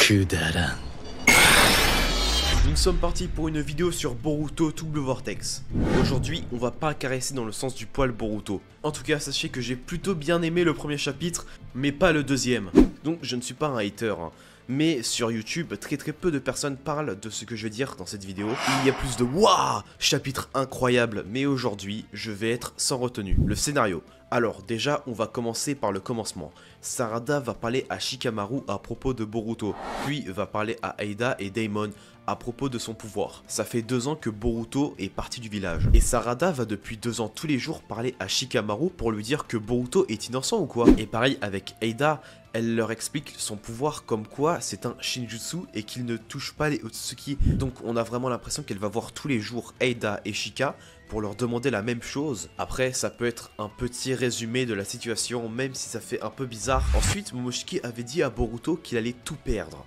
くだらん。 Nous sommes partis pour une vidéo sur Boruto Double Vortex. Aujourd'hui, on va pas caresser dans le sens du poil Boruto. En tout cas, sachez que j'ai plutôt bien aimé le premier chapitre, mais pas le deuxième. Donc je ne suis pas un hater, hein. Mais sur YouTube, très peu de personnes parlent de ce que je vais dire dans cette vidéo. Il y a plus de waouh, chapitre incroyable, mais aujourd'hui, je vais être sans retenue. Le scénario. Alors déjà, on va commencer par le commencement. Sarada va parler à Shikamaru à propos de Boruto, puis va parler à Aida et Daimon à propos de son pouvoir. Ça fait 2 ans que Boruto est parti du village. Et Sarada va depuis 2 ans tous les jours parler à Shikamaru pour lui dire que Boruto est innocent ou quoi. Et pareil avec Aida, elle leur explique son pouvoir comme quoi c'est un Shinjutsu et qu'il ne touche pas les Otsuki. Donc on a vraiment l'impression qu'elle va voir tous les jours Aida et Shika pour leur demander la même chose. Après, ça peut être un petit résumé de la situation, même si ça fait un peu bizarre. Ensuite, Momoshiki avait dit à Boruto qu'il allait tout perdre.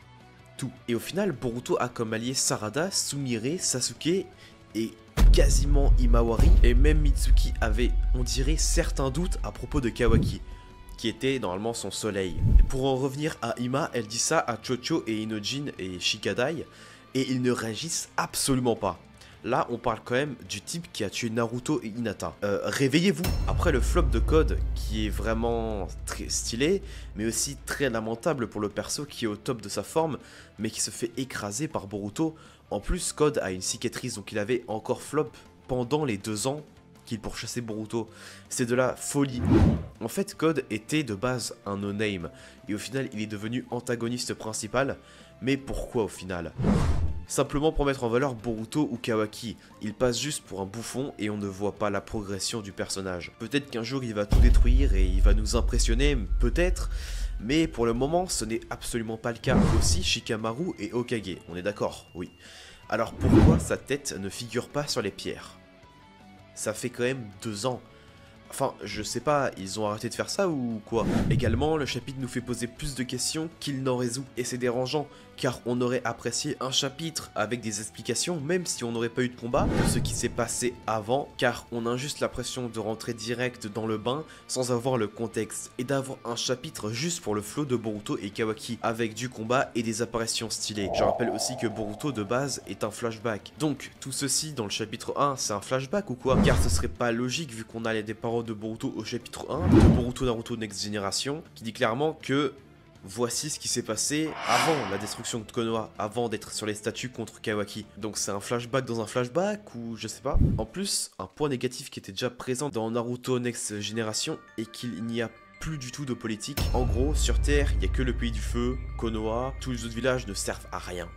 Tout. Et au final, Boruto a comme allié Sarada, Sumire, Sasuke et quasiment Imawari. Et même Mitsuki avait, on dirait, certains doutes à propos de Kawaki, qui était normalement son soleil. Et pour en revenir à Ima, elle dit ça à Chocho et Inojin et Shikadai, et ils ne réagissent absolument pas. Là, on parle quand même du type qui a tué Naruto et Hinata. Réveillez-vous. Après le flop de Code, qui est vraiment très stylé, mais aussi très lamentable pour le perso qui est au top de sa forme, mais qui se fait écraser par Boruto. En plus, Code a une cicatrice, donc il avait encore flop pendant les 2 ans qu'il pourchassait Boruto. C'est de la folie. En fait, Code était de base un no-name, et au final, il est devenu antagoniste principal. Mais pourquoi au final ? Simplement pour mettre en valeur Boruto ou Kawaki. Il passe juste pour un bouffon et on ne voit pas la progression du personnage. Peut-être qu'un jour il va tout détruire et il va nous impressionner, peut-être, mais pour le moment ce n'est absolument pas le cas. Aussi Shikamaru et Hokage, on est d'accord, oui. Alors pourquoi sa tête ne figure pas sur les pierres? Ça fait quand même 2 ans. Enfin, je sais pas, ils ont arrêté de faire ça ou quoi? Également, le chapitre nous fait poser plus de questions qu'il n'en résout. Et c'est dérangeant, car on aurait apprécié un chapitre avec des explications, même si on n'aurait pas eu de combat, de ce qui s'est passé avant, car on a juste l'impression de rentrer direct dans le bain sans avoir le contexte, et d'avoir un chapitre juste pour le flow de Boruto et Kawaki, avec du combat et des apparitions stylées. Je rappelle aussi que Boruto de base est un flashback. Donc, tout ceci dans le chapitre 1, c'est un flashback ou quoi? Car ce serait pas logique vu qu'on a des paroles de Boruto au chapitre 1, de Boruto Naruto Next Generation, qui dit clairement que voici ce qui s'est passé avant la destruction de Konoha, avant d'être sur les statues contre Kawaki. Donc c'est un flashback dans un flashback ou je sais pas. En plus, un point négatif qui était déjà présent dans Naruto Next Generation est qu'il n'y a plus du tout de politique. En gros, sur Terre, il n'y a que le pays du feu, Konoha, tous les autres villages ne servent à rien.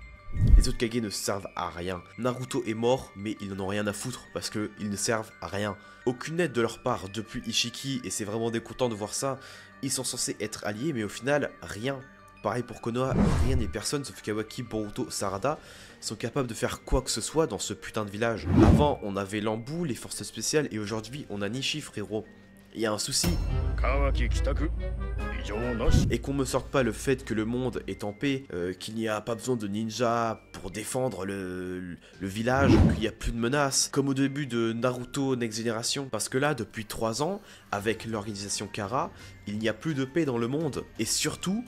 Les autres Kage ne servent à rien. Naruto est mort, mais ils n'en ont rien à foutre parce qu'ils ne servent à rien. Aucune aide de leur part depuis Ishiki, et c'est vraiment dégoûtant de voir ça. Ils sont censés être alliés, mais au final, rien. Pareil pour Konoha, rien et personne sauf Kawaki, Boruto, Sarada sont capables de faire quoi que ce soit dans ce putain de village. Avant, on avait l'Ambu, les forces spéciales, et aujourd'hui, on a Nishi, frérot. Il y a un souci. Et qu'on me sorte pas le fait que le monde est en paix, qu'il n'y a pas besoin de ninja pour défendre le village, qu'il n'y a plus de menaces, comme au début de Naruto Next Generation. Parce que là, depuis 3 ans, avec l'organisation Kara, il n'y a plus de paix dans le monde. Et surtout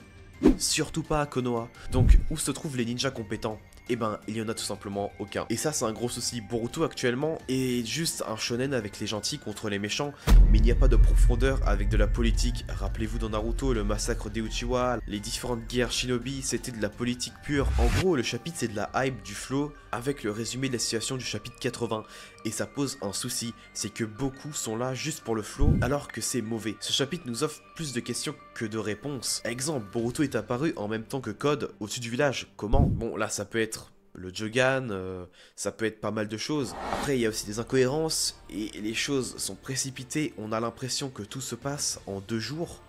pas à Konoha. Donc, où se trouvent les ninjas compétents? Eh ben, il y en a tout simplement aucun. Et ça, c'est un gros souci. Boruto, actuellement, est juste un shonen avec les gentils contre les méchants, mais il n'y a pas de profondeur avec de la politique. Rappelez-vous dans Naruto, le massacre des Uchiwa, les différentes guerres shinobi, c'était de la politique pure. En gros, le chapitre, c'est de la hype, du flow, avec le résumé de la situation du chapitre 80. Et ça pose un souci, c'est que beaucoup sont là juste pour le flow, alors que c'est mauvais. Ce chapitre nous offre plus de questions que de réponses. Exemple, Boruto est apparu en même temps que Code au-dessus du village. Comment? Bon, là, ça peut être le Jogan, ça peut être pas mal de choses. Après, il y a aussi des incohérences, et les choses sont précipitées. On a l'impression que tout se passe en 2 jours,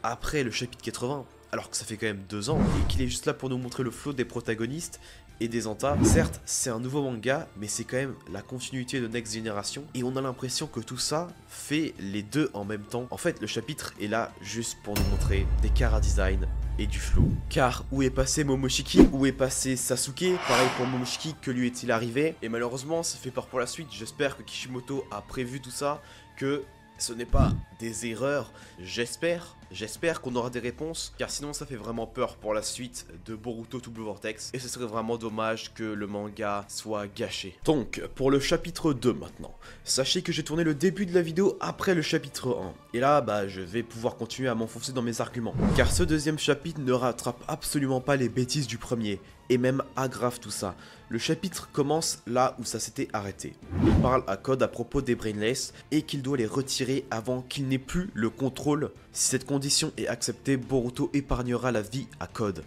après le chapitre 80, alors que ça fait quand même 2 ans, et qu'il est juste là pour nous montrer le flow des protagonistes et des Anta. Certes, c'est un nouveau manga, mais c'est quand même la continuité de Next Generation, et on a l'impression que tout ça fait les deux en même temps. En fait, le chapitre est là juste pour nous montrer des chara design et du flow. Car où est passé Momoshiki? Où est passé Sasuke? Pareil pour Momoshiki, que lui est-il arrivé? Et malheureusement, ça fait peur pour la suite. J'espère que Kishimoto a prévu tout ça, que ce n'est pas des erreurs, j'espère. J'espère qu'on aura des réponses, car sinon ça fait vraiment peur pour la suite de Boruto Double Vortex, et ce serait vraiment dommage que le manga soit gâché. Donc, pour le chapitre 2 maintenant, sachez que j'ai tourné le début de la vidéo après le chapitre 1, et là, je vais pouvoir continuer à m'enfoncer dans mes arguments, car ce deuxième chapitre ne rattrape absolument pas les bêtises du premier, et même aggrave tout ça. Le chapitre commence là où ça s'était arrêté. Il parle à Code à propos des Brainless et qu'il doit les retirer avant qu'il n'ait plus le contrôle. Si cette condition est acceptée, Boruto épargnera la vie à Code.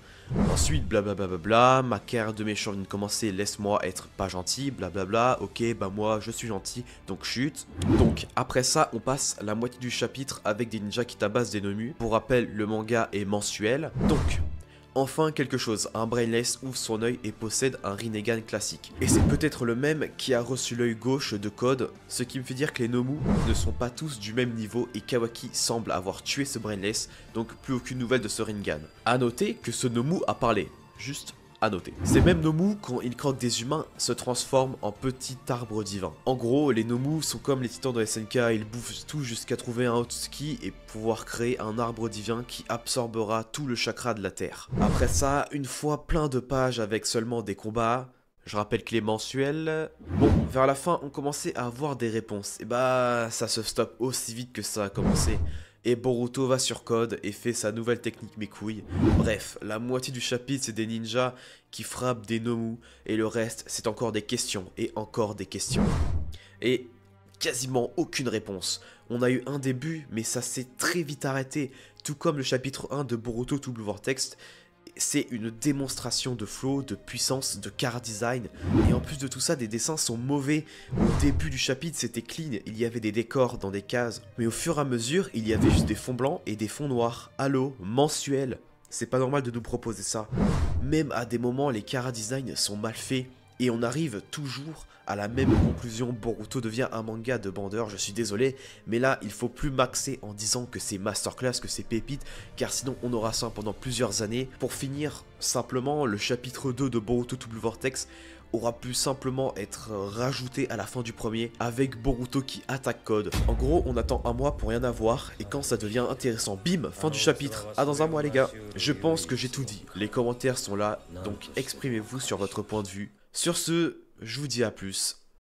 Ensuite, blablabla, ma carrière de méchant vient de commencer, laisse-moi être pas gentil, blablabla, ok, moi je suis gentil, donc chute. Donc après ça, on passe la moitié du chapitre avec des ninjas qui tabassent des Nomu. Pour rappel, le manga est mensuel. Donc, enfin quelque chose, un Brainless ouvre son œil et possède un Rinnegan classique. Et c'est peut-être le même qui a reçu l'œil gauche de Code, ce qui me fait dire que les Nomu ne sont pas tous du même niveau et Kawaki semble avoir tué ce Brainless, donc plus aucune nouvelle de ce Rinnegan. A noter que ce Nomu a parlé, juste à noter. Ces mêmes Nomu, quand ils croquent des humains, se transforment en petits arbres divins. En gros, les Nomu sont comme les titans de SNK, ils bouffent tout jusqu'à trouver un Otsuki et pouvoir créer un arbre divin qui absorbera tout le chakra de la terre. Après ça, une fois plein de pages avec seulement des combats, je rappelle qu'il est mensuel. Bon, vers la fin, on commençait à avoir des réponses. Et ça se stoppe aussi vite que ça a commencé. Et Boruto va sur Code et fait sa nouvelle technique mes couilles. Bref, la moitié du chapitre c'est des ninjas qui frappent des Nomu et le reste c'est encore des questions et encore des questions. Et quasiment aucune réponse. On a eu un début mais ça s'est très vite arrêté, tout comme le chapitre 1 de Boruto Double Vortex. C'est une démonstration de flow, de puissance, de car design. Et en plus de tout ça, des dessins sont mauvais. Au début du chapitre, c'était clean, il y avait des décors dans des cases. Mais au fur et à mesure, il y avait juste des fonds blancs et des fonds noirs. Allô, mensuel. C'est pas normal de nous proposer ça. Même à des moments, les car design sont mal faits. Et on arrive toujours à la même conclusion, Boruto devient un manga de bandeur, je suis désolé, mais là il faut plus maxer en disant que c'est masterclass, que c'est pépite, car sinon on aura ça pendant plusieurs années. Pour finir, simplement, le chapitre 2 de Boruto Double Vortex aura pu simplement être rajouté à la fin du premier avec Boruto qui attaque Code. En gros, on attend un mois pour rien avoir et quand ça devient intéressant, bim, fin du chapitre. À dans un mois les gars. Je pense que j'ai tout dit. Les commentaires sont là, donc exprimez-vous sur votre point de vue. Sur ce, je vous dis à plus.